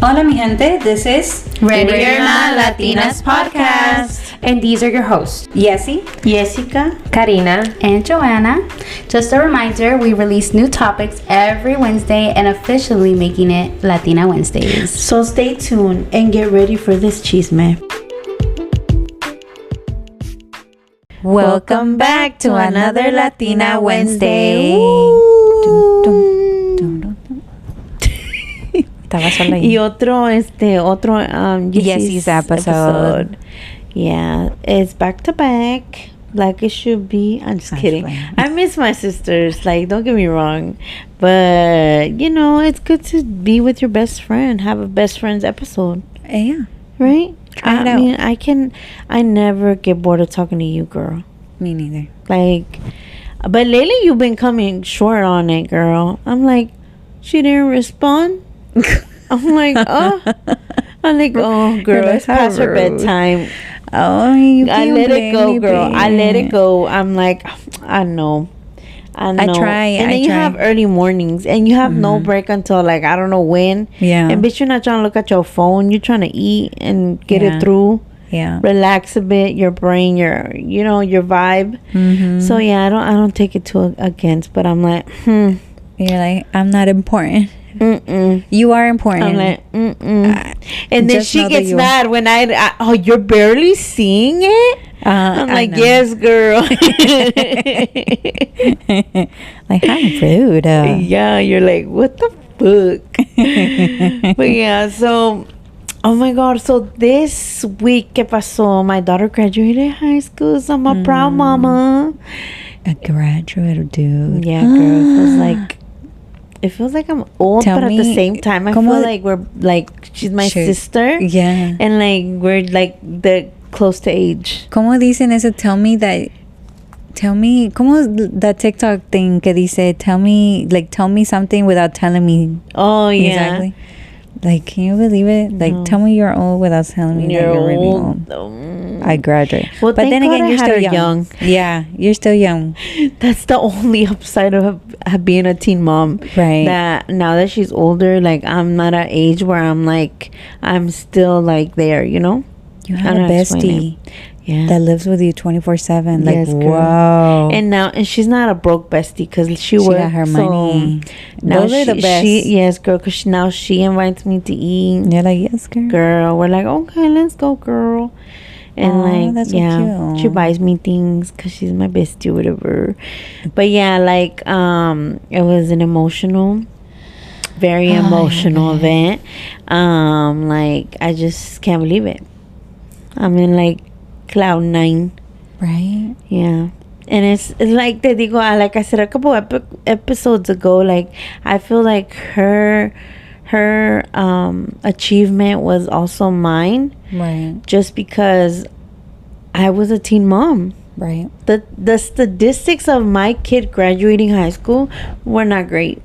Hola, mi gente. This is Ready or Not Latinas Podcast. And these are your hosts, Yessie, Jessica, Karina, and Joanna. Just a reminder, we release new topics every Wednesday and officially making it Latina Wednesdays. So stay tuned and get ready for this chisme. Welcome back to another Latina Wednesday. Estaba sola ahí. Y otro Yessie's episode. Yeah, it's back to back, like it should be. I'm just kidding. Playing. I miss my sisters. Like, don't get me wrong, but you know, it's good to be with your best friend. Have a best friends episode, Yeah. right? Try it I out. mean, I never get bored of talking to you, girl. Me neither. Like, but lately you've been coming short on it, girl. I'm like, she didn't respond. I'm like, oh, girl, it's past her bedtime. Oh, you I can't let it blame go, me, girl. I let it babe. go. I'm like, I know. try, And then I you try. have early mornings, and you have no break until like I don't know when. Yeah. And bitch, you're not trying to look at your phone. You're trying to eat and get Yeah. it through. Yeah. Relax a bit, your brain, your vibe. Mm-hmm. So yeah, I don't take it to against, but I'm like, You're like, I'm not important. mm-mm. You are important. I'm like, mm-mm. And then just she know that gets you- mad when oh, you're barely seeing it? I'm I like, know. yes, girl. Like, how rude. Yeah, you're like, what the fuck? But yeah, so, oh my God. So this week, ¿qué pasó? My daughter graduated high school, so I'm a proud mama. A graduate, dude. Yeah, girl. It feels like I'm old, Tell but at the me, same time, I ¿cómo- feel like we're like, she's my Sure. sister. Yeah. And like, we're like the close to age. ¿Cómo dicen eso? Tell me, ¿cómo that TikTok thing que dice, tell me something without telling me Oh, yeah. exactly? Like, can you believe it? Like, No. tell me you're old without telling me that you're really old. I graduate. Well, but thank then God again, I you're had still her young. young. Yeah, you're still young. That's the only upside of being a teen mom. Right. That now that she's older, like, I'm not at age where I'm like, I'm still like there, you know? You I have a don't know how to explain bestie it. Yeah. that lives with you 24/7. Like, Yes, girl. wow. And she's not a broke bestie because she works. got her money. Now Those are the best. Yes, girl, because now she invites me to eat. You're like, yes, girl. Girl, we're like, okay, let's go, girl. And Aw, like, that's so yeah, cute. she buys me things because she's my bestie or whatever. But yeah, like, it was an very emotional event. Like, I just can't believe it. I'm in like cloud 9. Right? Yeah. And it's like te digo, like I said a couple episodes ago, like I feel like her achievement was also mine, Right. just because I was a teen mom. Right. The statistics of my kid graduating high school were not great.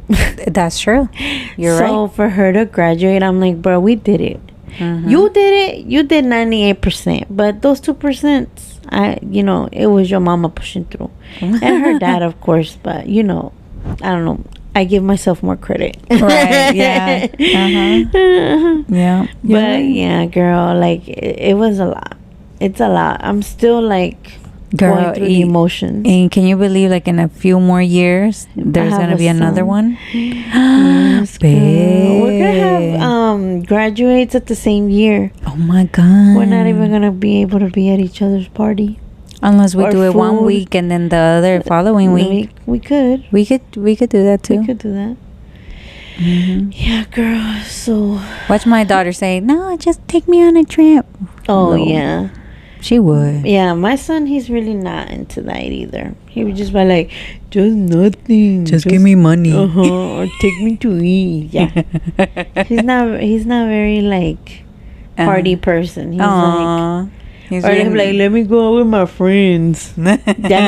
That's true. You're So right. for her to graduate, I'm like, bro, we did it. You did it. You did 98%, but those 2%, it was your mama pushing through, and her dad, of course. But I don't know. I give myself more credit. Right. Yeah. Yeah. But yeah, girl, like it was a lot. It's a lot. I'm still like going through the emotions. And can you believe, like, in a few more years, there's have gonna a be another son. one? Yes, girl. We're gonna have graduates at the same year. Oh my God. We're not even gonna be able to be at each other's party. Unless we or do it one food. week and then the other following week. We could. We could do that too. We could do that. Mhm. Yeah, girl. So. Watch my daughter say, "No, just take me on a trip." Oh No. yeah. She would. Yeah, my son, he's really not into that either. He would just be like, just nothing. Just give me money. Or take me to eat. Yeah. he's not very like party person. He's like, Aw. He's or he'll be like, let me go out with my friends. Ya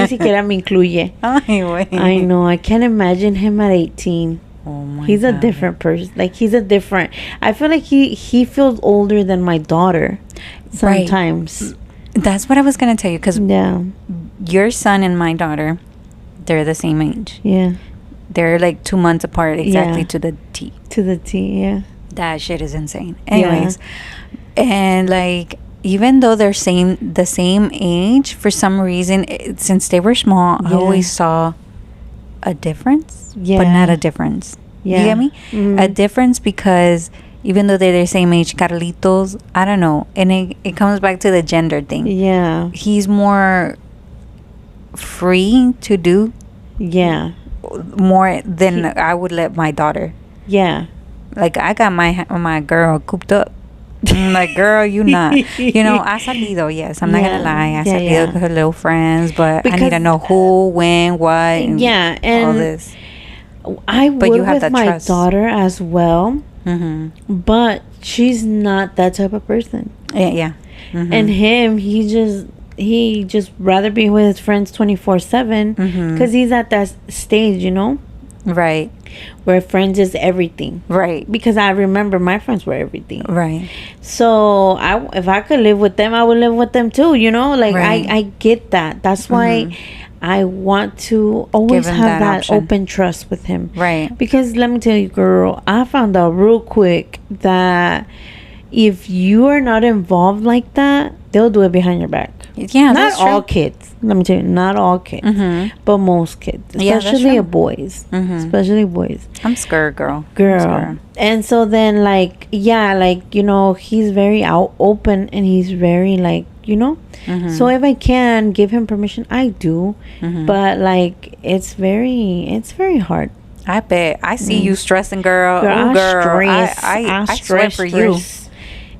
ni siquiera me incluye. Ay, güey. I know. I can't imagine him at 18. Oh my He's a God. different person. Like, he's a different. I feel like he feels older than my daughter Right. sometimes. That's what I was gonna tell you, because Yeah. your son and my daughter, they're the same age. Yeah. They're like 2 months apart exactly Yeah. to the T. To the T. Yeah. That shit is insane. Anyways, and like even though they're the same age, for some reason, since they were small, I always saw a difference, but not a difference. You get me? A difference because even though they're the same age, Carlitos, I don't know, and it comes back to the gender thing. Yeah, he's more free to do. Yeah, more than I would let my daughter. Yeah, like I got my girl cooped up. I'm like, girl, you not. You know, I salido, yes. I'm not going to lie. I salido with her little friends, but because I need to know who, when, what, and all this. I would with my daughter as well, but she's not that type of person. Yeah. And him, he just rather be with his friends 24/7 because he's at that stage, you know? Right. Where friends is everything. Right. Because I remember my friends were everything. Right. So if I could live with them, I would live with them too, you know? Like I get that. That's why I want to always have that open trust with him. Right. Because let me tell you, girl, I found out real quick that if you are not involved like that, they'll do it behind your back. Yeah, not all kids. Let me tell you, not all kids, but most kids, especially boys, especially boys. I'm scared, girl. And so then, like, you know, he's very open, and he's very like, you know. So if I can give him permission, I do. But like, it's very hard. I bet. I see you stressing, girl. I stress for you.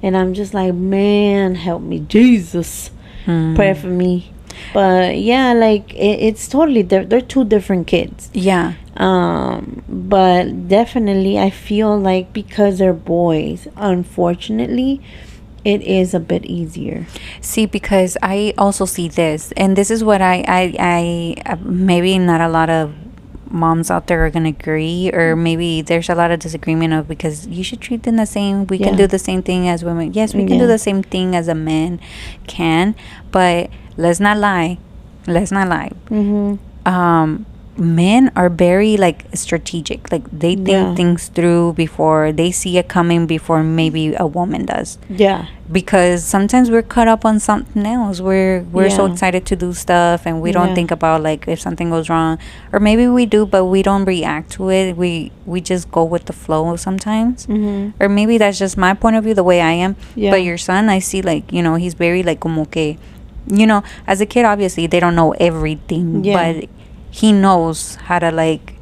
And I'm just like, man, help me, Jesus. Pray for me. But yeah, like it's totally they're two different kids. Yeah. But definitely I feel like because they're boys, unfortunately, it is a bit easier. See, because I also see this, and this is what I maybe not a lot of moms out there are gonna agree, or maybe there's a lot of disagreement of, because you should treat them the same. We can do the same thing as women. Yes, we can do the same thing as a man can, but let's not lie. Men are very like strategic. Like they think things through before they see it coming, before maybe a woman does. Yeah. Because sometimes we're caught up on something else. We're so excited to do stuff, and we don't think about like if something goes wrong, or maybe we do, but we don't react to it. We just go with the flow sometimes. Or maybe that's just my point of view, the way I am. But your son, I see, like, you know, he's very like como que, you know, as a kid, obviously they don't know everything, but he knows how to like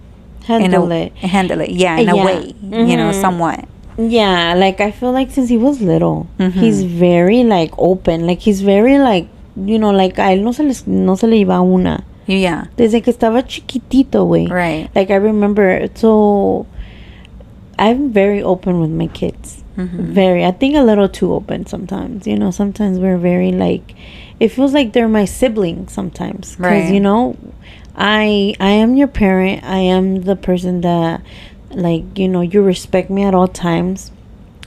handle it. Yeah, in a way, you know, somewhat. Yeah, like I feel like since he was little, he's very like open. Like he's very like, you know, like a él no se le iba una. Yeah. Desde que estaba chiquitito, güey. Right. Like I remember, so I'm very open with my kids. Very, I think a little too open sometimes. You know, sometimes we're very like, it feels like they're my siblings sometimes. Because, you know, I am your parent. I am the person that, like, you know, you respect me at all times,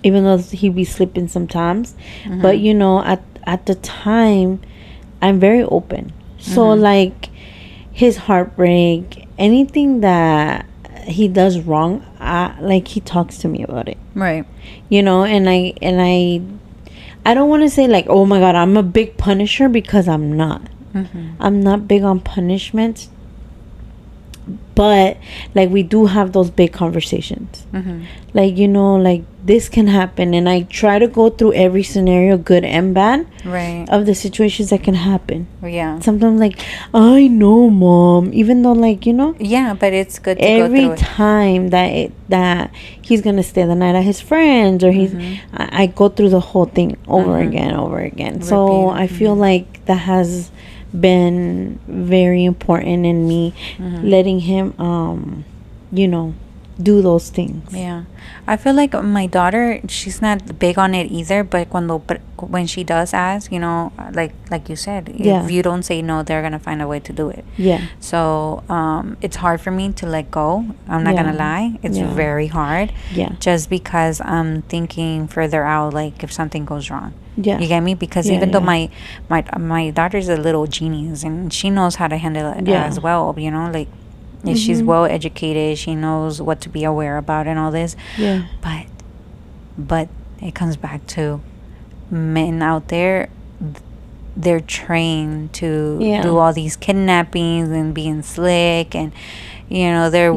even though he be sleeping sometimes. But, you know, at the time, I'm very open. So, like, his heartbreak, anything that he does wrong, like, he talks to me about it. Right. You know, and I don't want to say, like, oh, my God, I'm a big punisher, because I'm not. I'm not big on punishment. But like we do have those big conversations, like, you know, like this can happen, and I try to go through every scenario, good and bad, right, of the situations that can happen. Yeah. Sometimes like, I know, Mom, even though, like, you know, yeah, but it's good to every go through time that he's gonna stay the night at his friends, or he's I go through the whole thing over again. So I feel like that has been very important in me, letting him you know, do those things. Yeah, I feel like my daughter, she's not big on it either, but when she does ask, you know, like you said, if you don't say no, they're gonna find a way to do it. Yeah. So it's hard for me to let go. I'm not gonna lie, it's very hard. Yeah. Just because I'm thinking further out, like if something goes wrong. Yeah. You get me? Because even though my daughter's a little genius, and she knows how to handle it as well, you know, like if she's well educated, she knows what to be aware about and all this. Yeah. But but it comes back to men out there. They're trained to do all these kidnappings and being slick, and they're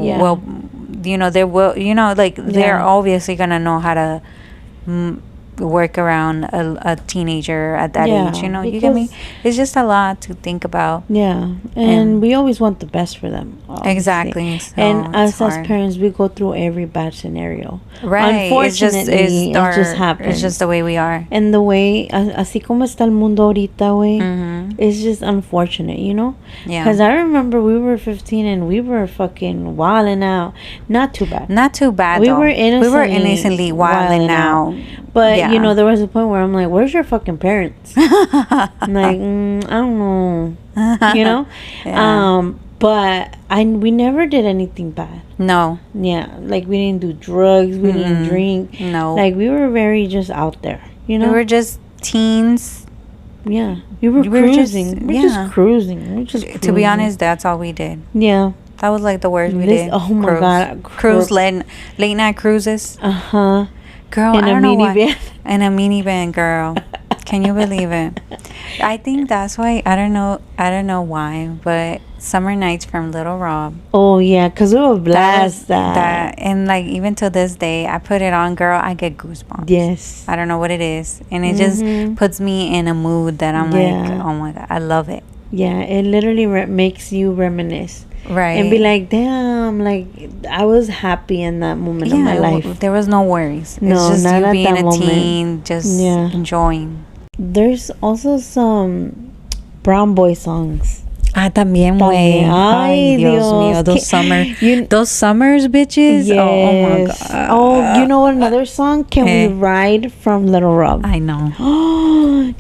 they're obviously gonna know how to work around a teenager at that age. You get me? It's just a lot to think about. And we always want the best for them, obviously. Exactly. So and us as parents, we go through every bad scenario, right? Unfortunately, it just happens. It's just the way we are, and the way así como está el mundo ahorita, it's just unfortunate, because I remember we were 15 and we were fucking wilding out. Not too bad we though. were innocently wilding out. But there was a point where I'm like, where's your fucking parents? I'm like, I don't know, but we never did anything bad. No. Yeah, like we didn't do drugs, we didn't drink. No. Like we were very just out there, We were just teens. Yeah, we were cruising. We're just cruising. To be honest, that's all we did. Yeah. That was like the worst we did. Oh my God. Cruise, late night cruises. Girl, I don't know why. In a minivan, girl. Can you believe it? I think that's why. I don't know why, but Summer Nights from Little Rob. Oh yeah, because we would blast that. And like even to this day, I put it on, girl, I get goosebumps. Yes. I don't know what it is, and it just puts me in a mood that I'm like, oh my God, I love it. Yeah, it literally makes you reminisce. Right. And be like, damn, like I was happy in that moment of my life. There was no worries. No, it's just not you at being that a moment. teen, just enjoying. There's also some brown boy songs. También, güey. Ay, Dios mío. Those summers, bitches. Yes. Oh my God. Oh, you know what? Another song? Can We Ride from Little Rob? I know.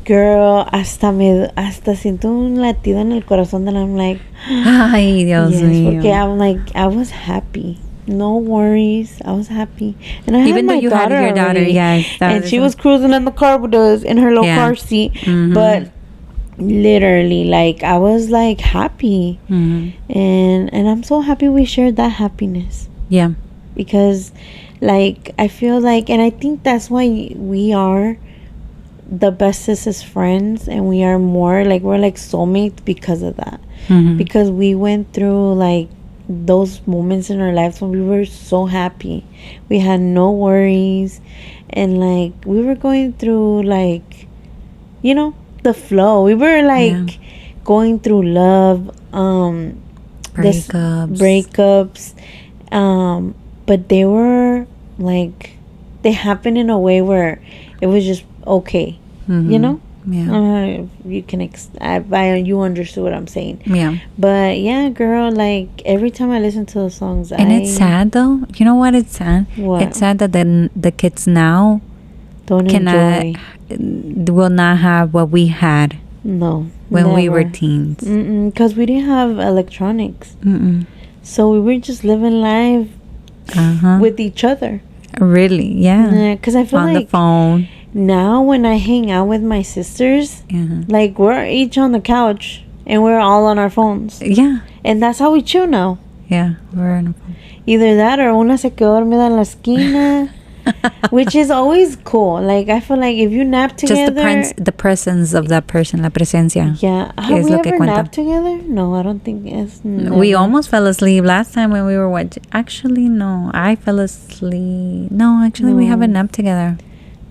Girl, hasta siento un latido en el corazón that I'm like, ay, Dios mío. Porque I'm like, I was happy. No worries. I was happy. And I Even though you had your daughter, yes. And she was cruising in the car with us in her little car seat. But literally, like, I was like happy. And I'm so happy we shared that happiness. Yeah. Because like I feel like, and I think that's why we are the bestest as friends, and we are more like, we're like soulmates because of that. Because we went through like those moments in our lives when we were so happy, we had no worries, and like we were going through like, the flow. We were like going through love, breakups, but they were like, they happened in a way where it was just okay. You can you understood what I'm saying. But yeah, girl, like every time I listen to the songs, it's sad though. You know what? It's sad. It's sad that the kids now will not have what we had. No, when we were teens. Because we didn't have electronics. So we were just living life with each other. Really? Yeah. Because I feel on like the phone. Now when I hang out with my sisters, like we're each on the couch and we're all on our phones. Yeah. And that's how we chill now. Yeah, we're on a phone. Either that or una se quedó dormida en la esquina. Which is always cool. Like I feel like if you nap together, just the presence of that person, la presencia. Yeah. Have we ever napped together? No, I don't think it's. We almost fell asleep last time when we were watching. Actually, no, I fell asleep. No, actually, we haven't napped together.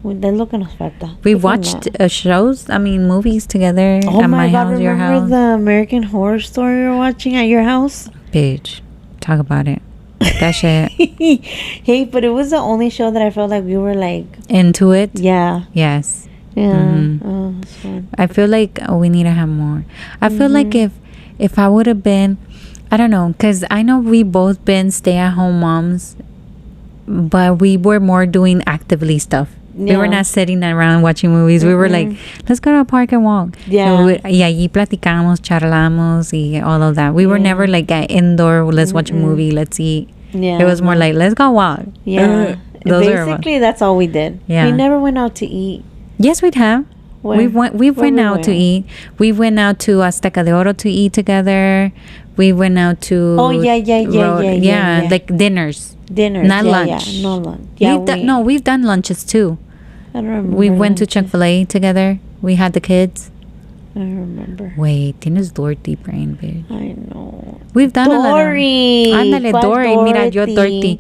Es lo que nos falta. We watched movies together at my house, your house. Remember the American Horror Story we were watching at your house? Bitch, talk about it. That shit. Hey, but it was the only show that I felt like we were like into it. Yeah. Yes. Yeah. Oh, that's fun. I feel like we need to have more. I feel like if I would have been, I don't know, because I know we both been stay-at-home moms, but we were more doing actively stuff. Yeah. We were not sitting around watching movies. We were like, let's go to a park and walk. Yeah. Y allí platicamos, charlamos, y all of that. We were never like indoor, let's watch a movie, let's eat. Yeah. It was more like, let's go walk. Yeah. Basically, that's all we did. Yeah. We never went out to eat. Yes, we'd have. We went out to eat. We went out to Azteca de Oro to eat together. We went out to. Oh, yeah. Like dinners. Dinners. Not yeah, lunch. Yeah, no lunch. Yeah, we've done lunches too. I don't remember. We went to lunches. Chick-fil-A together. We had the kids. I don't remember. Wait, tienes Dorothy brain, bitch. I know. We've done Dory. a lot of... Ándale, Dory. Mira, yo Dorothy.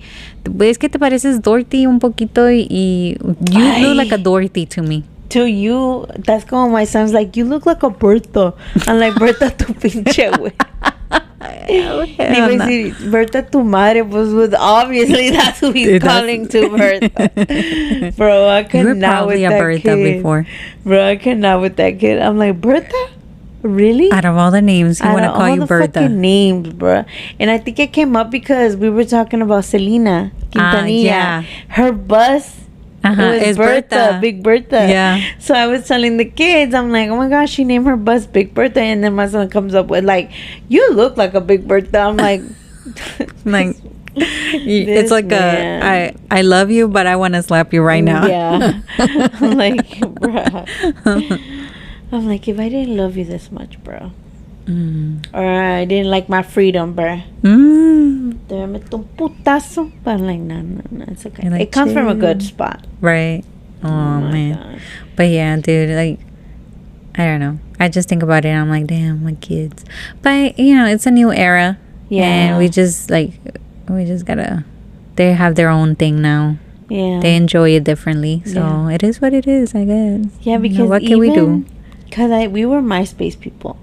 Es que te pareces Dorothy un poquito y you look like a Dorothy to me. To you, that's como my son's like, you look like a Bertha. I'm like, Bertha, tu pinche güey. Bertha, tu madre, pues obviously that's who he's calling to Bertha. Bro, I You were cannot with probably a that Bertha kid. before. Bro, I cannot with that kid. I'm like, Bertha? Really? Out of all the names, you want to call you Bertha. Fucking names, bro. And I think it came up because we were talking about Selena Quintanilla. Yeah. Her bus. It was Bertha, Big Bertha. Yeah. So I was telling the kids, I'm like, oh my gosh, she named her bus Big Bertha. And then my son comes up with like, you look like a Big Bertha. I'm like, like, it's like I love you, but I want to slap you right now. Yeah. I'm like, bruh. I'm like, if I didn't love you this much, bro. Or I didn't like my freedom, bruh. Te meto un putazo. But I'm like, no, it's okay. Like, it comes from a good spot. Right. Oh man. God. But yeah, dude, like, I don't know. I just think about it and I'm like, damn, my kids. But, you know, it's a new era. Yeah. And we just gotta, they have their own thing now. Yeah. They enjoy it differently. So it is what it is, I guess. Yeah, because you know, what can we do? Because we were MySpace people.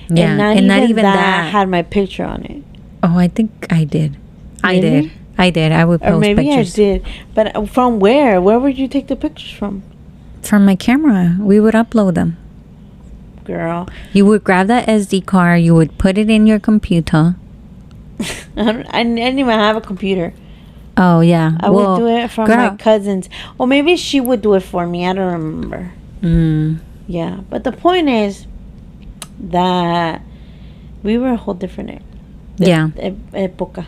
Yeah. And not even that had my picture on it. Oh, I think I did. Really? I did. I would post or maybe pictures. I did. But from where? Where would you take the pictures from? From my camera. We would upload them. Girl. You would grab that SD card. You would put it in your computer. I didn't even have a computer. Oh, yeah. I would do it from my cousins. Or maybe she would do it for me. I don't remember. Yeah. But the point is that we were a whole different época.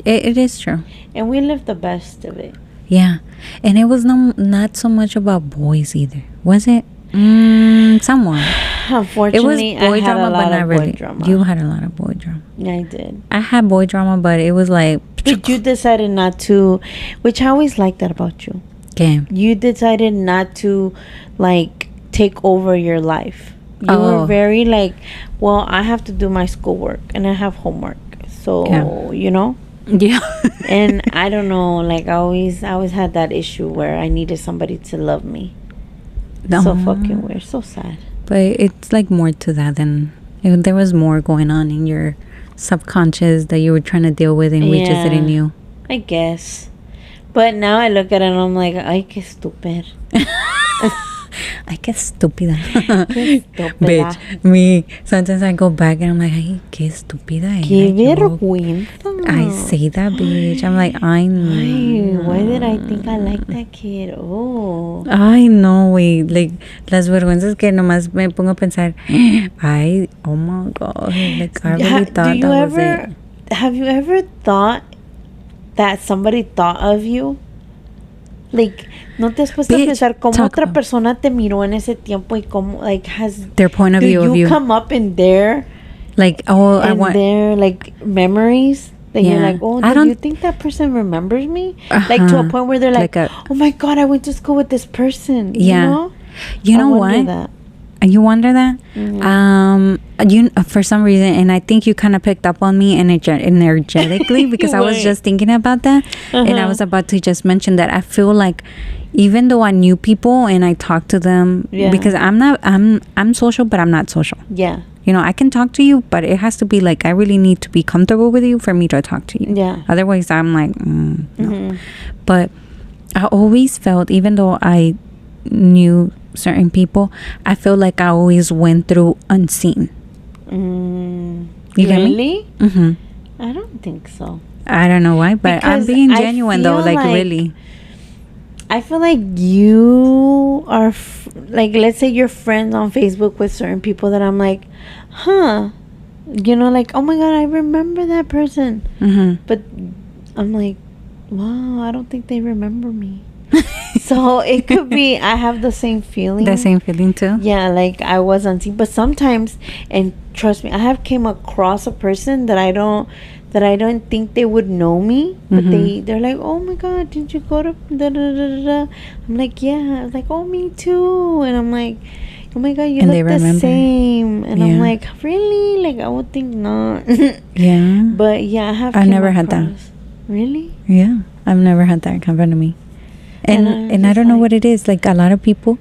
It is true. And we lived the best of it. Yeah. And it was not so much about boys either. Was it? Somewhat. Unfortunately, it was boy I had drama, a lot but not of really. boy drama. You had a lot of boy drama. Yeah, I did. I had boy drama, but it was like... But you decided not to, which I always like that about you. Okay. You decided not to, like, take over your life. You were very like, well, I have to do my schoolwork and I have homework. So, you know? Yeah. And I don't know, like, I always had that issue where I needed somebody to love me. So fucking weird. So sad. But it's like more to that than... there was more going on in your subconscious that you were trying to deal with and we just didn't know. I guess. But now I look at it and I'm like, ay, qué estúpido. Ay, qué estúpida. Bitch, me, sometimes I go back and I'm like, ay, qué estúpida. Qué vergüenza. I say that, bitch. I'm like, I know. Ay, why did I think I liked that kid? Oh. Ay, no, güey. Like, las vergüenzas que nomás me pongo a pensar, ay, oh my God. Like, I really thought that was it. Have you ever thought that somebody thought of you? Like, ¿no te has puesto a pensar cómo otra persona te miró en ese tiempo y cómo, like, has... Their point of view of you. Do you come up in their... Like, oh, I want... their, like, memories? That you're like, oh, do you think that person remembers me? Like, to a point where they're like oh my God, I went to school with this person. Yeah. You know what? That. You wonder that? Mm-hmm. You for some reason, and I think you kind of picked up on me energetically because I was just thinking about that, and I was about to just mention that I feel like even though I knew people and I talked to them, because I'm social, but I'm not social. Yeah. You know, I can talk to you, but it has to be like I really need to be comfortable with you for me to talk to you. Yeah. Otherwise, I'm like, no. But I always felt, even though I knew certain people, I feel like I always went through unseen. You get me? I don't think so. I don't know why, but because I'm being genuine though, like really. I feel like you are like, let's say you're friends on Facebook with certain people that I'm like, you know, like, oh my God, I remember that person. But I'm like, wow, I don't think they remember me. So it could be I have the same feeling. The same feeling too. Yeah, like I was unseen. But sometimes, and trust me, I have came across a person that I don't think they would know me, but they're like, oh my god, did you go to da da da da da? I'm like, yeah. I was like, oh, me too. And I'm like, oh my god, you And they look the remember. same. And I'm Yeah. like, really? Like I would think not. Yeah. But yeah, I have. I've came never had that. across- Really? Yeah. I've never had that happen to me. And And I'm I don't just know like- what it is. Like a lot of people,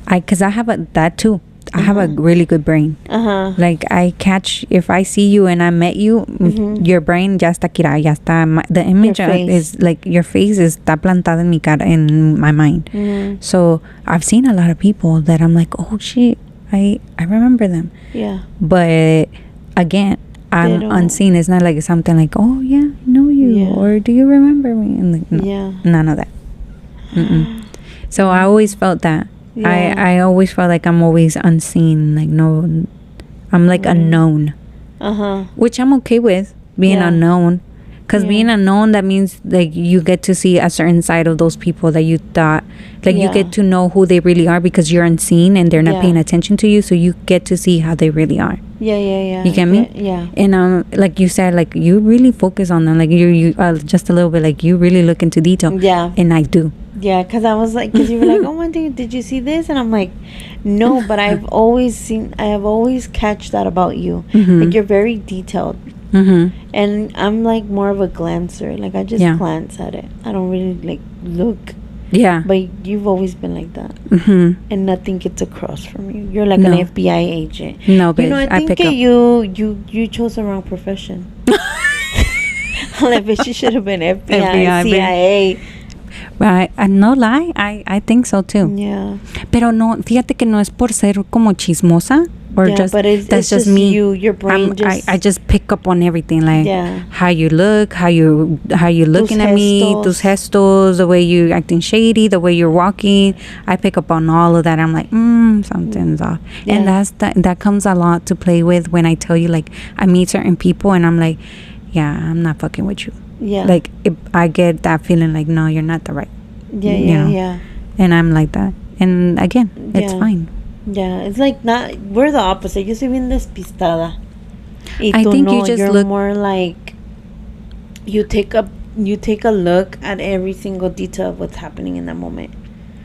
because I have that too. I have a really good brain. Like I catch, if I see you and I met you, your brain ya está kira, ya está. The image Your face. is like your face is está plantada en mi cara, in my mind. So I've seen a lot of people that I'm like, oh shit, I remember them. Yeah. But again, I'm don't. unseen. It's not like something like, oh yeah, I know you, Yeah. or do you remember me? And like, no, Yeah. none of that. So I always felt that. Yeah. I always felt like I'm always unseen. Like no, I'm like unknown, which I'm okay with being Yeah. unknown. Because Yeah. being unknown, that means like you get to see a certain side of those people that you thought, like you Yeah. get to know who they really are because you're unseen and they're not Yeah. paying attention to you. So you get to see how they really are. Yeah. You get me? Yeah. And like you said, like you really focus on them. Like you just a little bit. Like you really look into detail. Yeah. And I do. Yeah, because I was like, because you were like, oh, one day, did you see this? And I'm like, no, but I have always catch that about you. Like, you're very detailed. And I'm like more of a glancer. Like, I just glance at it. I don't really, like, look. Yeah. But you've always been like that. And nothing gets across from you. You're like No. an FBI agent. No, You bitch. know, I I think pick up. you chose the wrong profession. I'm like, bitch, you should have been FBI, FBI, bitch. CIA. Right. No lie. I think so too. Yeah. Pero no, fíjate que no es por ser como chismosa or Yeah, just but that's it's just me. Your brain just. I just pick up on everything, like Yeah. how you look, how you looking at me, tus gestos, the way you acting shady, the way you're walking. I pick up on all of that. I'm like, something's off, Yeah. and that comes a lot to play with when I tell you, like I meet certain people and I'm like, yeah, I'm not fucking with you. Yeah. Like I get that feeling like, no, you're not the right. Yeah, you yeah, know. yeah. And I'm like that. And again, it's Yeah. fine. Yeah, it's like not. We're the opposite. Yo soy bien despistada. Y I tú think you no, just you're look- more like you take a look at every single detail of what's happening in that moment.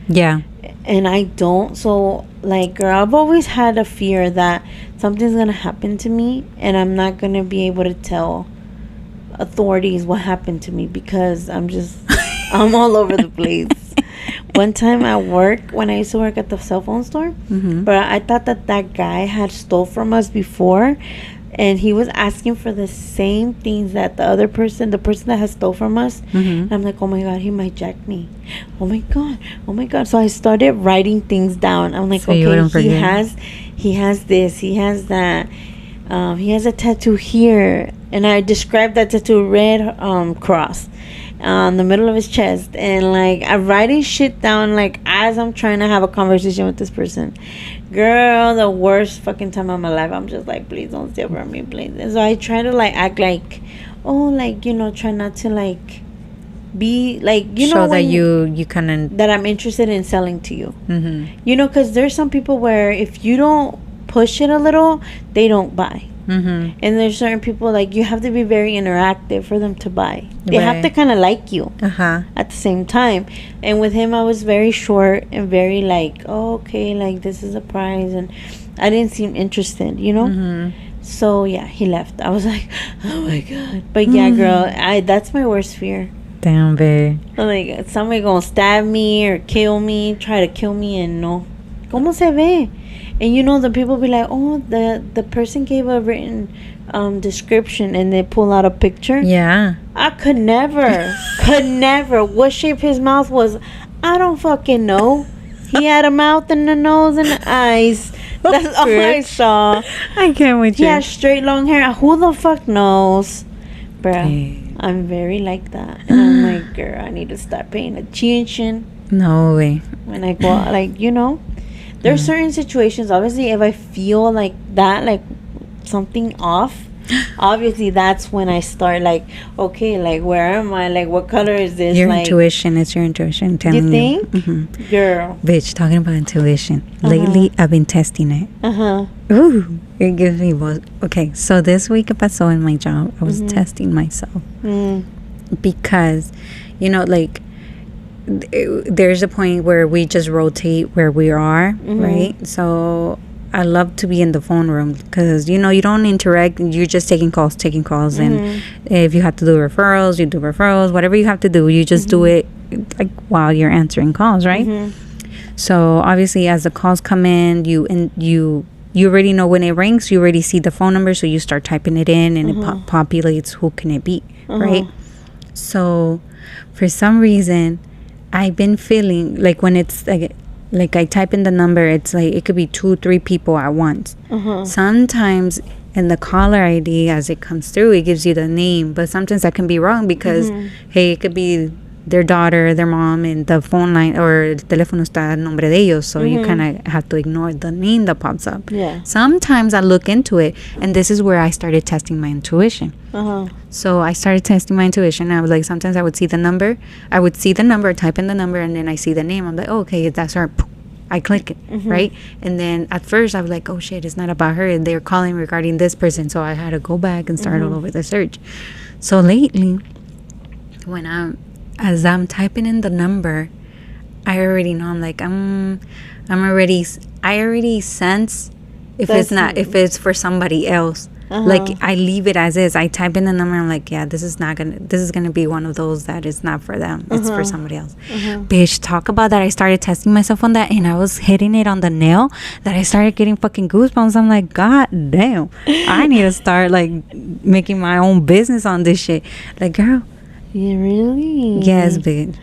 Yeah. And I don't. So like, girl, I've always had a fear that something's gonna happen to me and I'm not gonna be able to tell authorities what happened to me because I'm all over the place. One time at work, when I used to work at the cell phone store, but I thought that guy had stole from us before, and he was asking for the same things that the person that has stole from us. And I'm like, oh my god, he might jack me. Oh my god. So I started writing things down. I'm like, So you wouldn't okay, forget. he has this, he has that. He has a tattoo here, and I described that tattoo, red cross on the middle of his chest, and like I'm writing shit down like as I'm trying to have a conversation with this person. Girl, the worst fucking time of my life. I'm just like, please don't steal from me, please. And so I try to like act like, oh, like, try not to like be like, Show that when you kind of. that I'm interested in selling to you. Because there's some people where if you don't push it a little, they don't buy. And there's certain people like you have to be very interactive for them to buy. They have to Right. kind of like you at the same time. And with him, I was very short and very like, oh, okay, like this is a prize, and I didn't seem interested, So yeah, he left. I was like, oh my god. But yeah, girl, that's my worst fear. Damn, babe. I'm like, somebody gonna stab me or kill me, try to kill me, and no. ¿Cómo se ve? And the people be like, oh, the person gave a written description, and they pull out a picture. Yeah. I could never. What shape his mouth was, I don't fucking know. He had a mouth and a nose and eyes. That's all I saw. I can't with He you. had straight long hair. Who the fuck knows? Bruh, Yeah. I'm very like that. And I'm like, girl, I need to start paying attention No way. when I go out. Like, there's certain situations, obviously, if I feel like that, like something off, obviously that's when I start like, okay, like where am I? Like what color is this? Your like, intuition is your intuition telling you think? Mhm. Girl. Bitch, talking about intuition. Lately, I've been testing it. Ooh, it gives me both. Okay, so this week que pasó in my job, I was testing myself. Because, you know, like, there's a point where we just rotate where we are, right? So I love to be in the phone room because, you know, you don't interact. You're just taking calls. And if you have to do referrals, you do referrals. Whatever you have to do, you just do it like while you're answering calls, right? So obviously, as the calls come in, you already know when it rings. You already see the phone number, so you start typing it in, and it populates who can it be, right? So for some reason, I've been feeling like when it's like I type in the number, it's like it could be 2-3 people at once. Sometimes in the caller ID, as it comes through, it gives you the name, but sometimes that can be wrong because hey, it could be their daughter, their mom, and the phone line or el teléfono está a nombre de ellos, so you kind of have to ignore the name that pops up. Sometimes I look into it, and this is where I started testing my intuition. So I started testing my intuition. I was like, sometimes I would see the number, type in the number, and then I see the name. I'm like, oh, okay, that's her. I click it, right? And then at first I was like, oh shit, it's not about her. They're calling regarding this person. So I had to go back and start all over the search. So lately, as I'm typing in the number, I already know. I'm like, I already sense if it's for somebody else. Like I leave it as is. I type in the number. I'm like, yeah, this is gonna be one of those that is not for them. It's for somebody else. Bitch, talk about that. I started testing myself on that, and I was hitting it on the nail that I started getting fucking goosebumps. I'm like, god damn, I need to start like making my own business on this shit. Like, girl. Yeah, really? Yes, bitch.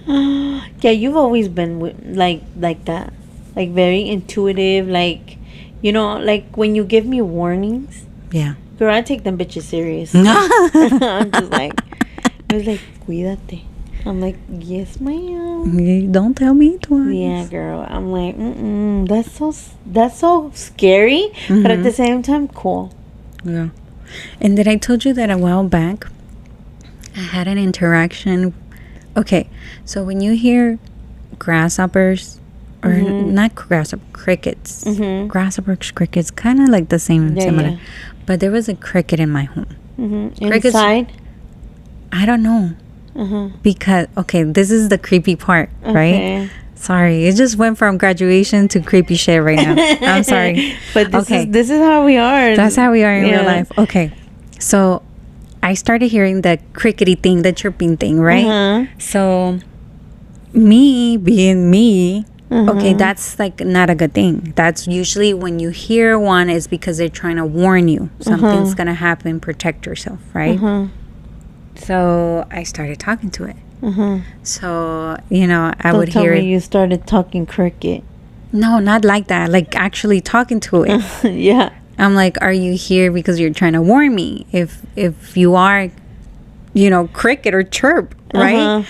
Yeah, you've always been like that, like very intuitive. Like, you know, like when you give me warnings. Yeah. Girl, I take them bitches serious. I'm just like, I was like, cuídate. I'm like, yes, ma'am. Don't tell me twice. Yeah, girl. I'm like, that's so scary, but at the same time, cool. Yeah. And then I told you that a while back, I had an interaction. Okay, so when you hear grasshoppers, or not crickets, grasshoppers, crickets, kind of like the same, similar. Yeah. But there was a cricket in my home. Crickets, inside? I don't know. Because, okay, this is the creepy part, right? Sorry, it just went from graduation to creepy shit right now. I'm sorry. But this is how we are. That's how we are in real life. Okay, so I started hearing the crickety thing, the chirping thing, right? So me being me, okay, that's like not a good thing. That's usually when you hear one is because they're trying to warn you something's gonna happen. Protect yourself, right? So I started talking to it. So, you know, I would hear it. You started talking cricket. No, not like that. Like actually talking to it. Yeah. I'm like, are you here because you're trying to warn me? If you are, you know, cricket or chirp, right?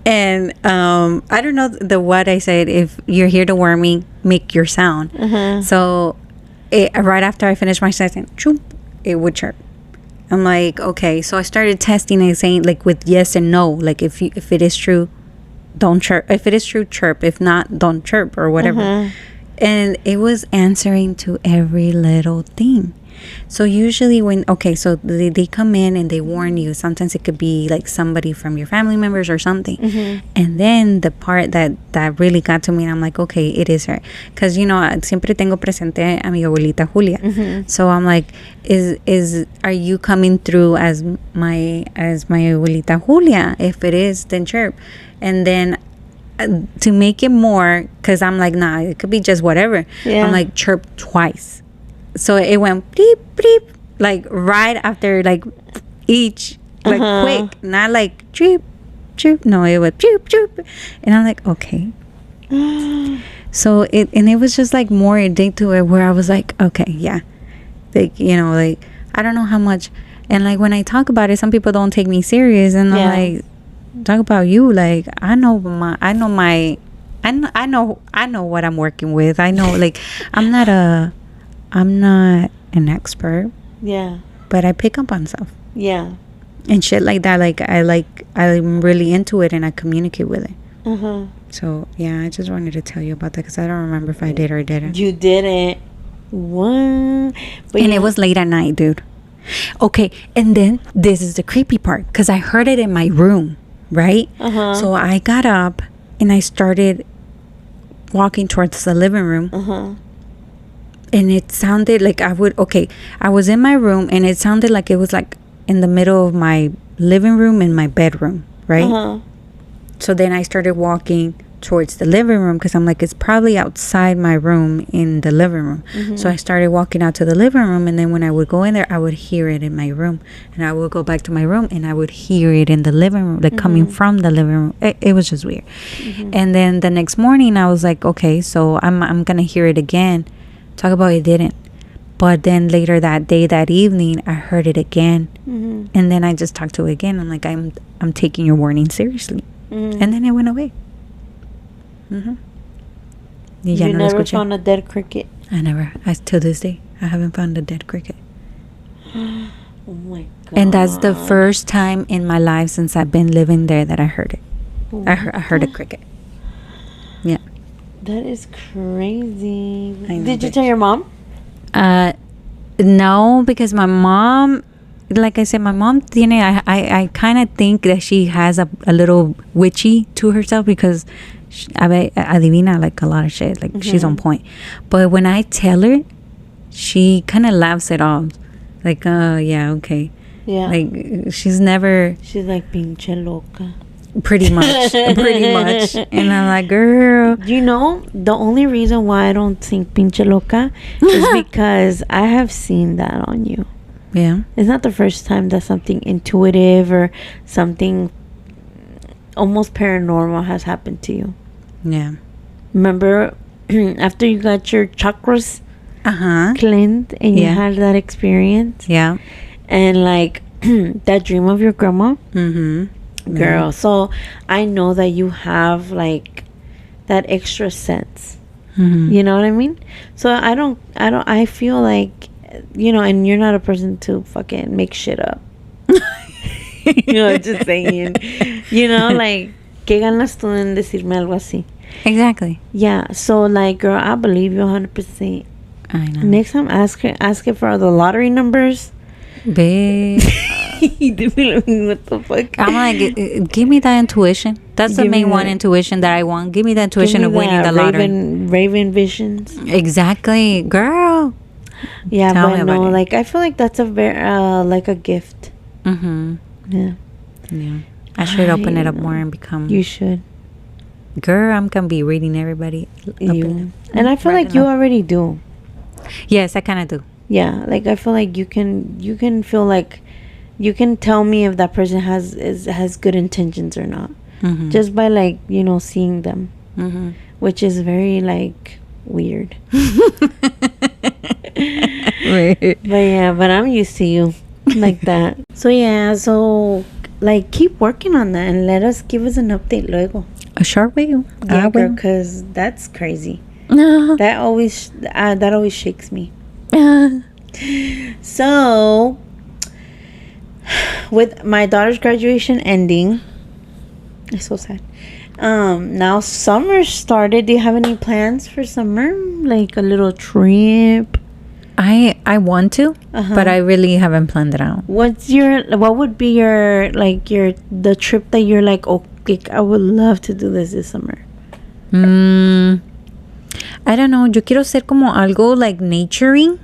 And I don't know what I said. If you're here to warn me, make your sound. So right after I finished my sentence, choop, it would chirp. I'm like, okay. So I started testing and saying like with yes and no. Like if it is true, don't chirp. If it is true, chirp. If not, don't chirp or whatever. And it was answering to every little thing. So usually so they come in and they warn you. Sometimes it could be like somebody from your family members or something. And then the part that really got to me, and I'm like, okay, it is her. Because, you know, siempre tengo presente a mi abuelita Julia. So I'm like, are you coming through as my abuelita Julia? If it is, then chirp. And then to make it more, because I'm like, nah, it could be just whatever. I'm like, chirp twice. So it went bleep, bleep, like right after like each, like quick, not like chirp, chirp. No, it was chirp, chirp. And I'm like, okay. So it was just like more addicted to it where I was like, okay, yeah. Like, you know, like, I don't know how much. And like when I talk about it, some people don't take me serious. And I'm like, talk about you. Like, I know what I'm working with. I know, like, I'm not an expert. Yeah. but I pick up on stuff. Yeah. And shit like that. I'm really into it and I communicate with it. Uh-huh. So, yeah, I just wanted to tell you about that because I don't remember if I did or didn't. You didn't. What? But And it was late at night, dude. Okay, and then this is the creepy part because I heard it in my room, right? Uh-huh. So I got up and I started walking towards the living room. Uh-huh. And it sounded like I was in my room and it sounded like it was like in the middle of my living room and my bedroom, right? Uh-huh. So then I started walking towards the living room because I'm like, it's probably outside my room in the living room. Mm-hmm. So I started walking out to the living room, and then when I would go in there, I would hear it in my room, and I would go back to my room and I would hear it in the living room, like coming from the living room. It was just weird. And then the next morning I was like, okay, so I'm gonna hear it again. Talk about it didn't. But then later that day, that evening, I heard it again. And then I just talked to it again. I'm like, I'm taking your warning seriously. And then it went away. You never found a dead cricket? To this day, I haven't found a dead cricket. Oh my God. And that's the first time in my life since I've been living there that I heard it. I heard a cricket. Yeah. That is crazy. I know, Did you bitch. tell your mom? No, because my mom, like I said, my mom, I kind of think that she has a little witchy to herself because adivina like a lot of shit. Like she's on point. But when I tell her, she kind of laughs it off. Like, yeah, okay. Yeah. Like she's never... She's like, pinche loca. Pretty much. And I'm like, girl. You know, the only reason why I don't think pinche loca is because I have seen that on you. Yeah. It's not the first time that something intuitive or something almost paranormal has happened to you. Yeah. Remember after you got your chakras cleansed and you had that experience? Yeah. And like that dream of your grandma? Girl, so I know that you have like that extra sense. You know what I mean? So I feel like, you know, and you're not a person to fucking make shit up. You know, just saying. You know, like, ¿qué ganas tú en decirme algo así? Exactly. Yeah, so like, girl, I believe you 100%. I know. Next time, ask her for the lottery numbers. Babe. What the fuck? I'm like, give me that intuition. That's the main one intuition that I want. Give me the intuition of winning the lottery. Raven visions. Exactly, girl. Yeah, Tell me but about no, it. like I feel like that's a very like a gift. Yeah. Yeah. I should open it up more and become. You should. Girl, I'm gonna be reading everybody. And I feel like you already do. Yes, I kind of do. Yeah, like I feel like you can feel like you can tell me if that person has good intentions or not, just by like, you know, seeing them, which is very like weird. But I'm used to you like that. So yeah, so like keep working on that and give us an update luego. A short will. Yeah, girl, because that's crazy. That always shakes me. So with my daughter's graduation ending, it's so sad. Now summer started. Do you have any plans for summer? Like a little trip? I want to, but I really haven't planned it out. What would be the trip that you're like, okay, I would love to do this summer? I don't know. Yo quiero ser como algo like naturing,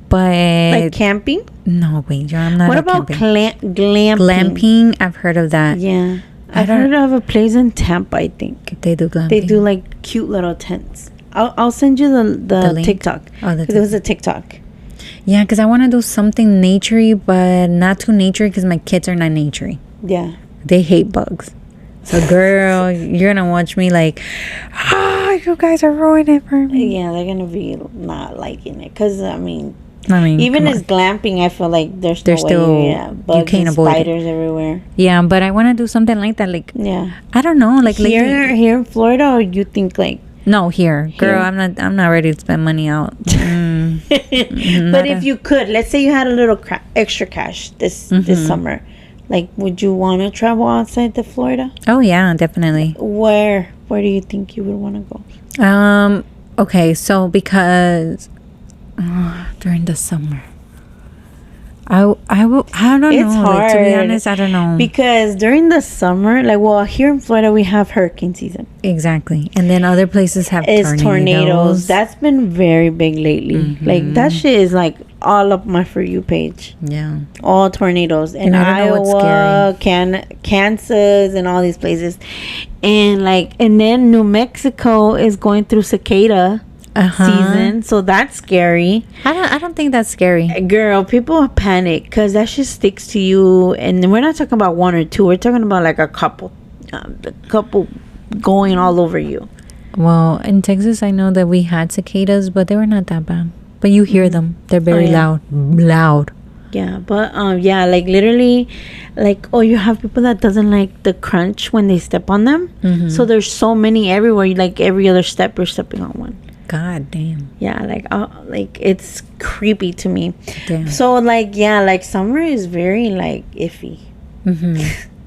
but like camping. No, wait, I'm not. What about glamping? Glamping, I've heard of that. Yeah, I've heard of a place in Tampa. I think they do glamping. They do like cute little tents. I'll send you the TikTok. It was a TikTok. Yeah, because I want to do something naturey, but not too naturey because my kids are not naturey. Yeah, they hate bugs. So, girl, you're gonna watch me like, you guys are ruining it for me. Yeah, they're gonna be not liking it because I mean, even as glamping, I feel like there's no still way. Yeah, bugs you can't and avoid spiders everywhere. Yeah, but I want to do something like that. Like, yeah, I don't know, like here in Florida, or you think like No, here, girl. Here? I'm not ready to spend money out. But if you could, let's say you had a little extra cash this summer, like, would you want to travel outside the Florida? Oh yeah, definitely. Where do you think you would want to go? Okay, so because during the summer, I don't know. It's hard. Like, to be honest, I don't know. Because during the summer, like, well, here in Florida, we have hurricane season. Exactly. And then other places have tornadoes. That's been very big lately. Like, that shit is, like, all up my For You page. Yeah. All tornadoes. In And I don't know Iowa, Kansas, and all these places. And, like, and then New Mexico is going through cicada season, so that's scary. I don't think that's scary. Girl, people panic because that shit sticks to you, and we're not talking about one or two. We're talking about like a couple going all over you. Well, in Texas, I know that we had cicadas, but they were not that bad. But you hear them; they're very loud. Yeah, but like literally, like, you have people that doesn't like the crunch when they step on them. So there's so many everywhere. Like every other step, you're stepping on one. God damn. Yeah, like it's creepy to me. Damn. So like summer is very like iffy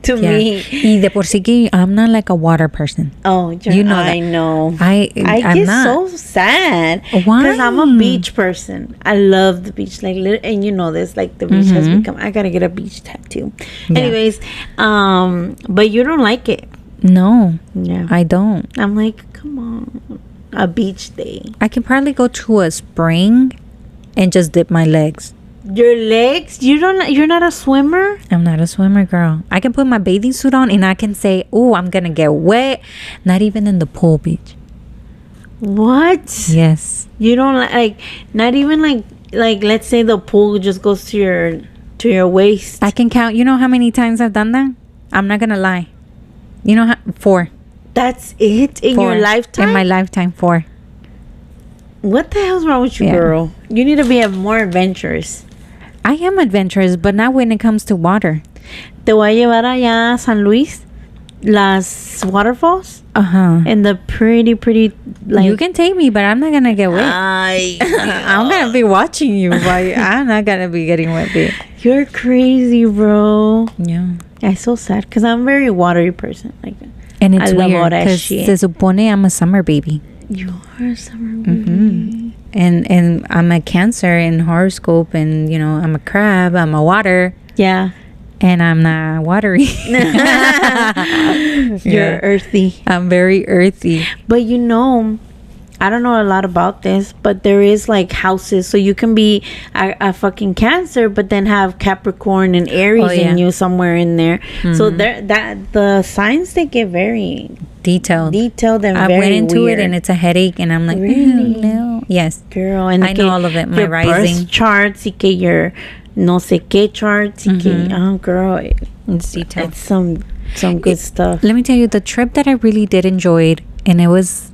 to me. Y de por sí que I'm not like a water person. Oh, you know I know. I get not. so sad. Why? Because I'm a beach person. I love the beach. Like, and you know this. Like the beach has become. I gotta get a beach tattoo. Yeah. Anyways, but you don't like it. No. Yeah. I don't. I'm like, come on. A beach day. I can probably go to a spring and just dip my legs. Your legs? You're not a swimmer? I'm not a swimmer, girl. I can put my bathing suit on and I can say, "Oh, I'm gonna get wet." Not even in the pool, beach. What? Yes. You don't like not even like let's say the pool just goes to your waist. I can count. You know how many times I've done that? I'm not gonna lie. You know 4. That's it in 4. your lifetime? In my lifetime, 4. What the hell's wrong with you, girl? You need to be more adventurous. I am adventurous, but not when it comes to water. Te voy a llevar allá a San Luis, las waterfalls, and the pretty like. You can take me, but I'm not gonna get wet. I'm gonna be watching you, but I'm not gonna be getting wet, babe. You're crazy, bro. Yeah. I'm so sad because I'm a very watery person. Like, and it's I love all weird that because shit. se supone I'm a summer baby. You are a summer baby. And I'm a Cancer in horoscope, and you know I'm a crab. I'm a water. Yeah. And I'm not watery. You're earthy. I'm very earthy. But you know, I don't know a lot about this, but there is like houses, so you can be a fucking Cancer, but then have Capricorn and Aries in you somewhere in there. So the signs, they get very detailed and I went into weird. it, and it's a headache, and I'm like, really? No. Yes, girl, and I know all of it. My your rising birth charts, y que your no sé qué charts, y que, girl, it's detailed. It's some good stuff. Let me tell you, the trip that I really did enjoy, and it was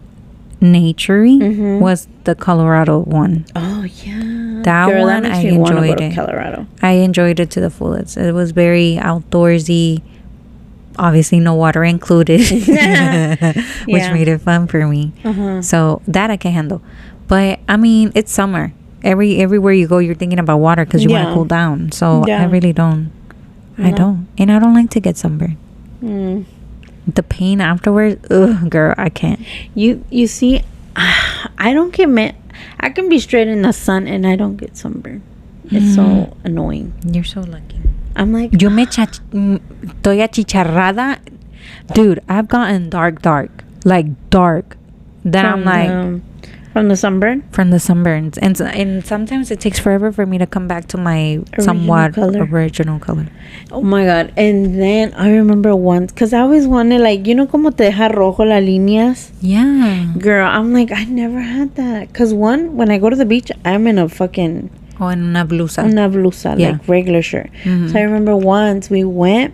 naturey, was the Colorado one. Oh yeah, that girl, one that I enjoyed enjoyed it. Colorado. I enjoyed it to the fullest. It was very outdoorsy. Obviously, no water included, which made it fun for me. So that I can handle. But I mean, it's summer. Everywhere you go, you're thinking about water because you want to cool down. So I really don't. I don't, and I don't like to get sunburned. The pain afterwards, ugh, girl, I can't. You see, I don't get I can be straight in the sun and I don't get sunburned. It's so annoying. You're so lucky. I'm like, yo estoy achicharrada, dude. I've gotten dark, like dark. Then I'm like, from the sunburn. From the sunburns, and sometimes it takes forever for me to come back to my somewhat original color. Oh my god! And then I remember once, cause I always wanted, like, you know, como te deja rojo las líneas. Yeah. Girl, I'm like, I never had that. Cause when I go to the beach, I'm in a fucking en una blusa, like regular shirt. So I remember once we went.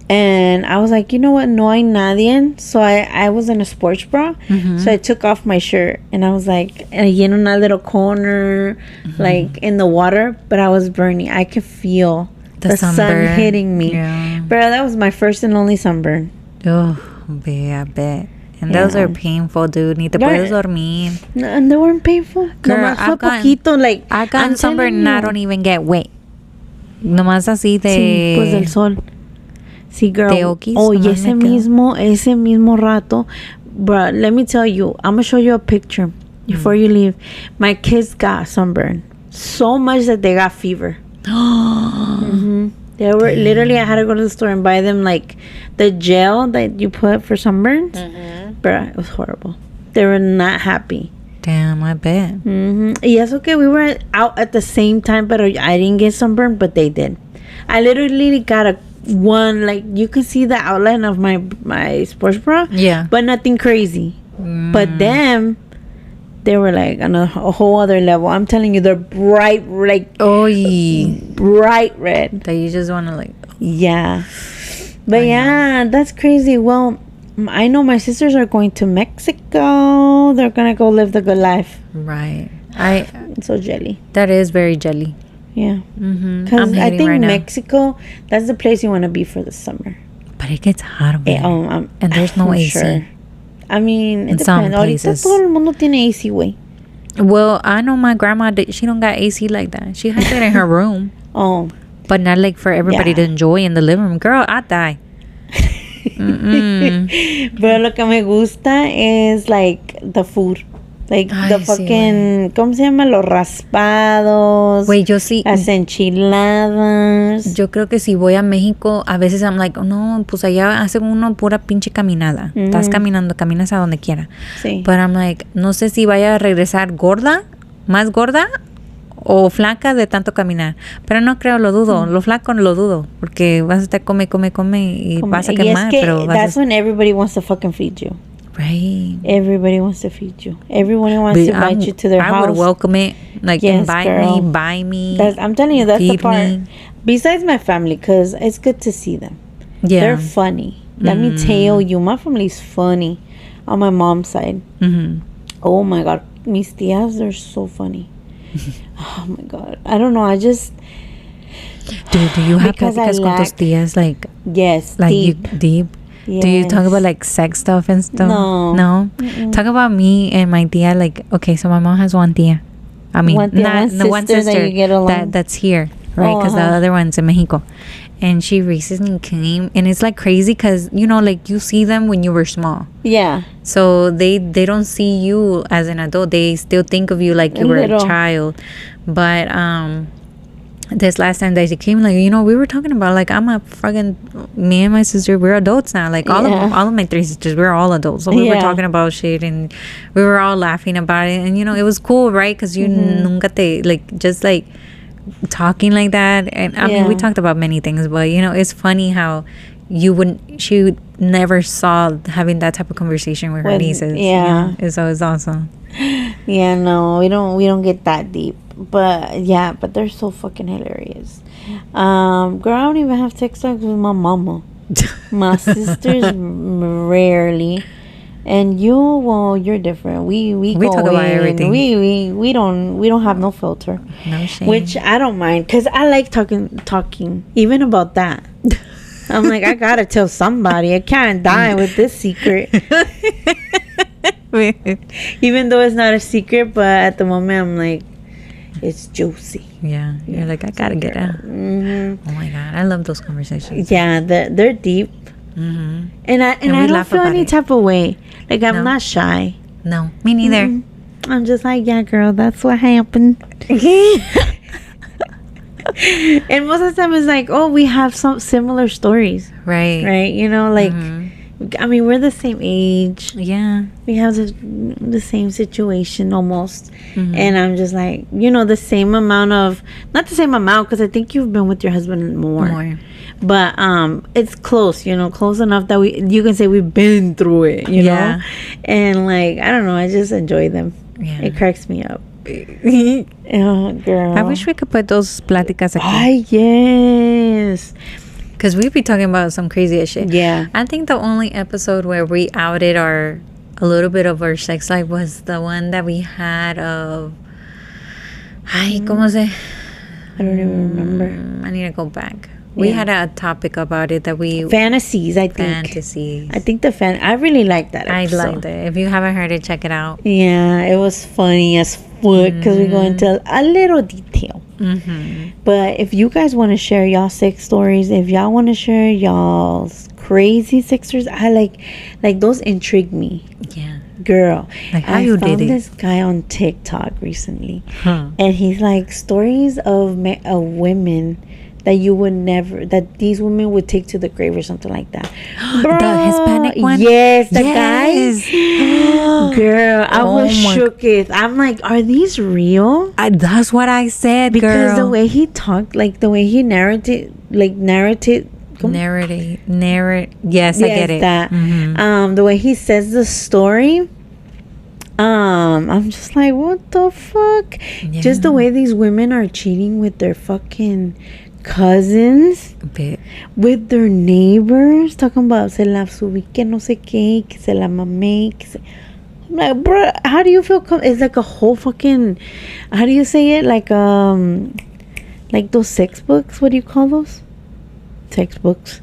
And I was like, you know what? No hay nadie. So I was in a sports bra. So I took off my shirt. And I was like, in a little corner, like in the water. But I was burning. I could feel the sun hitting me. Yeah. But that was my first and only sunburn. Oh, babe, I bet. And those are painful, dude. Ni te puedes dormir. No, and they weren't painful. Girl, Nomás fue poquito, like, I got I'm sunburned telling and I you. don't even get wet. Nomás así de... Sí, pues del sol. Sí, girl. De oquis, Oh, y nomás ese me quedo. ese mismo rato, bro, let me tell you, I'm gonna show you a picture before you leave. My kids got sunburn so much that they got fever. They were literally, I had to go to the store and buy them like the gel that you put for sunburns. Bruh, it was horrible. They were not happy. Damn, I bet. Y eso que we were out at the same time, but I didn't get sunburned, but they did. I literally got a one, like, you can see the outline of my sports bra. Yeah. But nothing crazy. But them, they were like on a whole other level. I'm telling you, they're bright, like, bright red. That you just want to like... Yeah. But yeah, that's crazy. Well, I know my sisters are going to Mexico. They're going to go live the good life. Right. I'm so jelly. That is very jelly. Yeah. I'm Because I hating think right now. Mexico, that's the place you want to be for the summer. But it gets hot over there. And there's no I'm AC. sure. I mean, In it some depends. Ahorita places. todo el mundo tiene AC, güey. Well, I know my grandma, she don't got AC like that. She has it in her room. Oh. But not like for everybody Yeah. to enjoy in the living room. Girl, I die. Pero lo que me gusta is like the food. Like the Ay, sí, fucking, ¿cómo se llama? Los raspados. Güey, yo sí. Las enchiladas. Yo creo que si voy a México, a veces I'm like, oh, no, pues allá hace uno pura pinche caminada. Estás caminando, caminas a donde quiera. Sí. But I'm like, no sé si vaya a regresar gorda, más gorda o flaca de tanto caminar. Pero no creo, lo dudo. Lo flaco lo dudo. Porque vas a estar come y vas a Y quemar. es que Pero vas that's a... when everybody wants to fucking feed you. Right. Everybody wants to feed you. Everyone wants to invite you to their house. I would welcome it. Like, Yes, invite girl. me, buy me. I'm telling you, that's the feed part. me. Besides my family, because it's good to see them. Yeah. They're funny. Let me tell you, my family's funny on my mom's side. Oh my God. Mis tías, they're so funny. Oh my God. I don't know. I just... Dude, do you have Because I pláticas con tus lack- tías? Like Yes, deep? deep. Do you talk about like sex stuff and stuff? No. Talk about me and my tia. Like, okay, so my mom has one tia. I mean, One tia, not one the one sister that sister you get along. that's here, right? Because the other one's in Mexico. And she recently came, and it's like crazy because, you know, like you see them when you were small. Yeah. So they don't see you as an adult. They still think of you like you were a child. But this last time that she came, like, you know, we were talking about, like, me and my sister, we're adults now. Like, all of my three sisters, we're all adults. So we were talking about shit, and we were all laughing about it. And, you know, it was cool, right? Because you nunca te, like, just, like, talking like that. And, I mean, we talked about many things, but, you know, it's funny how she never saw having that type of conversation with her nieces. Yeah. So it's awesome. Yeah, no, we don't get that deep. But yeah, but they're so fucking hilarious. Girl, I don't even have text talks with my mama. My sisters rarely. And you're different. We go talk about in. everything. We don't have no filter. No shame. Which I don't mind, because I like talking even about that. I'm like, I gotta tell somebody. I can't die with this secret. Even though it's not a secret, but at the moment I'm like, it's juicy. Yeah, you're like, I gotta get out. Oh my God, I love those conversations. Yeah, they're deep. And I we don't laugh feel about any it. type of way. Like, I'm No. not shy. No, me neither. I'm just like, yeah, girl, that's what happened. And most of the time it's like, oh, we have some similar stories, Right. right? You know, like, I mean, we're the same age. Yeah. We have the same situation almost. And I'm just like, you know, the same amount of, not the same amount, because I think you've been with your husband more. But it's close, you know, close enough that you can say we've been through it, you know. And like, I don't know, I just enjoy them. Yeah. It cracks me up. Oh, girl. I wish we could put those pláticas aquí. Ay, yes. Because we'd be talking about some crazy as shit. Yeah. I think the only episode where we outed a little bit of our sex life was the one that we had of... Ay, ¿cómo se...? I don't even remember. I need to go back. We had a topic about it that we fantasies. I think fantasies. I think I really like that episode. I liked it. If you haven't heard it, check it out. Yeah, it was funny as fuck because we go into a little detail. But if you guys want to share y'all sex stories, if y'all want to share y'all's crazy sex stories, I like those intrigue me. Yeah, girl. Like how I you found did it. this guy on TikTok recently, and he's like stories of women that you would never, that these women would take to the grave or something like that. Bro, the Hispanic one? Yes, the Yes. guy. Girl, I was shooketh. I'm like, are these real? That's what I said, Because girl. the way he talked, like the way he narrated. Yes, I get it. That. The way he says the story. I'm just like, what the fuck? Yeah. Just the way these women are cheating with their fucking cousins, with their neighbors, talking about se la subí que no sé qué, que se la mamé, que se... I'm like, bro, how do you feel? It's like a whole fucking, how do you say it? Like those sex books. What do you call those? Textbooks.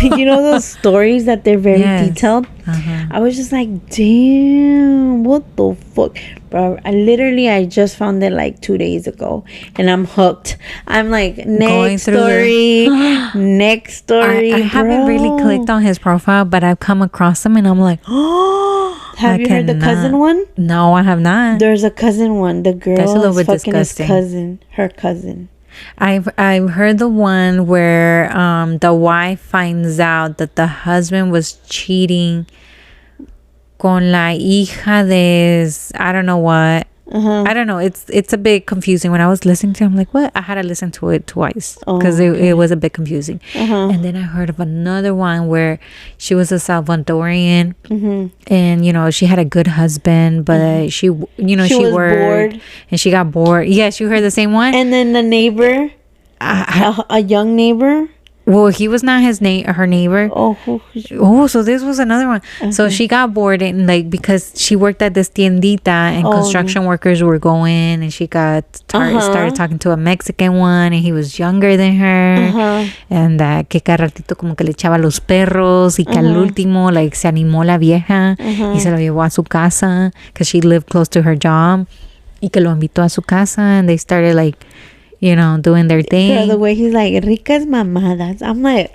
You know those stories that they're very detailed. I was just like, damn, what the fuck, bro? I just found it like 2 days ago, and I'm hooked. I'm like, next story, next story. I haven't really clicked on his profile, but I've come across him, and I'm like, oh. Have you heard the cousin one? No, I have not. There's a cousin one. The girl That's a little is bit fucking disgusting. her cousin. I've heard the one where the wife finds out that the husband was cheating con la hija de I don't know what. I don't know. It's a bit confusing. When I was listening to it, I'm like, what? I had to listen to it twice because it was a bit confusing. And then I heard of another one where she was a Salvadorian, and she had a good husband, but she was worked bored. And she got bored. Yes, you heard the same one. And then the neighbor, a young neighbor. Well, he was not her neighbor. So this was another one. So she got bored, and because she worked at this tiendita, and construction workers were going, and she started talking to a Mexican one, and he was younger than her, and que cada ratito como que le echaba los perros, y que al último se animó la vieja y se lo llevó a su casa because she lived close to her job, y que lo invitó a su casa, and they started doing their thing. Girl, the way he's like, ricas mamadas. I'm like,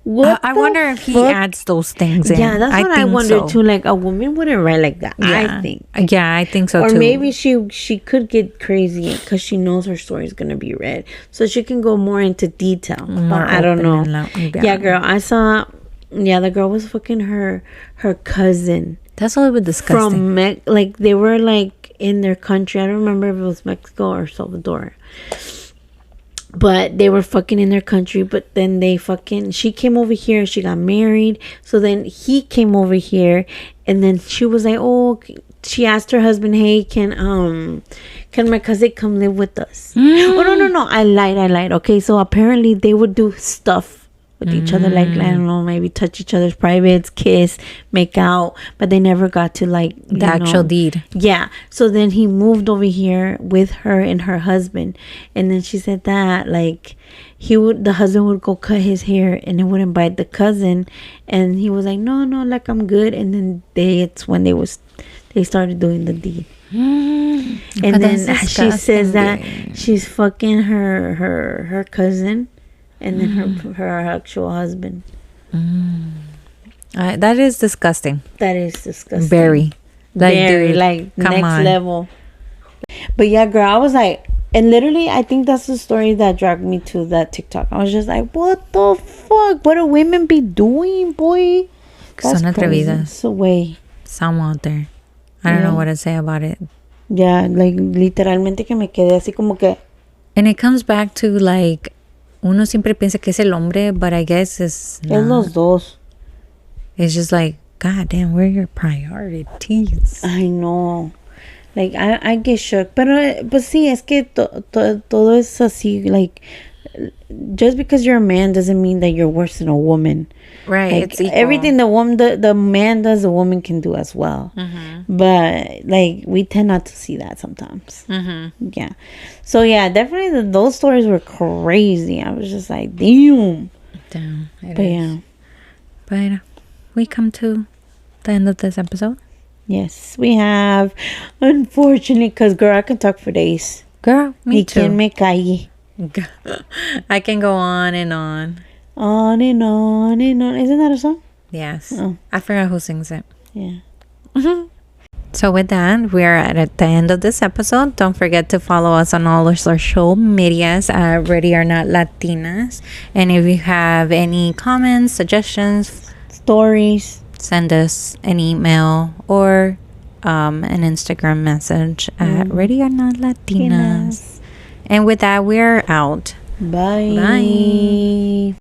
what? I wonder if he adds those things in. Yeah, that's what I wonder too. Like, a woman wouldn't write like that. Yeah. I think. Yeah, I think so too. Or maybe she could get crazy because she knows her story is gonna be read, so she can go more into detail. But I don't know. Yeah, girl, I saw. Yeah, the girl was fucking her cousin. That's a little bit disgusting. From they were in their country. I don't remember if it was Mexico or Salvador. But they were fucking in their country. But then she came over here. She got married. So then he came over here, and then she was like, oh, she asked her husband, hey, can my cousin come live with us? Oh, no, I lied. Okay, so apparently they would do stuff with each other, I don't know, maybe touch each other's privates, kiss, make out, but they never got to the actual deed. Yeah. So then he moved over here with her and her husband, and then she said that the husband would go cut his hair and it would invite the cousin, and he was like, no, I'm good, and then it's when they started doing the deed. And then she says that she's fucking her cousin, and then her actual husband. That is disgusting. That is disgusting. Very. Very, next level. But yeah, girl, I was like, and literally, I think that's the story that dragged me to that TikTok. I was just like, what the fuck? What do women be doing, boy? That's Son atrevidas. So way. Some out there. I don't know what to say about it. Yeah, literalmente que me quedé así como que. And it comes back to uno siempre piensa que es el hombre, but I guess it's not. Es los dos. It's just God damn, where are your priorities? I know. I get shook. Pero pues sí, es que todo es así, just because you're a man doesn't mean that you're worse than a woman. Right. Like, It's equal. everything the man does, the woman can do as well. But like, we tend not to see that sometimes. Yeah. So yeah, definitely those stories were crazy. I was just like, damn. Damn. But yeah. But we come to the end of this episode. Yes, we have. Unfortunately, because girl, I can talk for days. Girl, me Y quien too. me calle. I can go on and on. On and on and on. Isn't that a song? Yes. Oh. I forgot who sings it. Yeah. So with that, we are at the end of this episode. Don't forget to follow us on all our social medias at Ready or Not Latinas. And if you have any comments, suggestions, Stories. send us an email or an Instagram message at Ready or Not Latinas. And with that, we're out. Bye. Bye.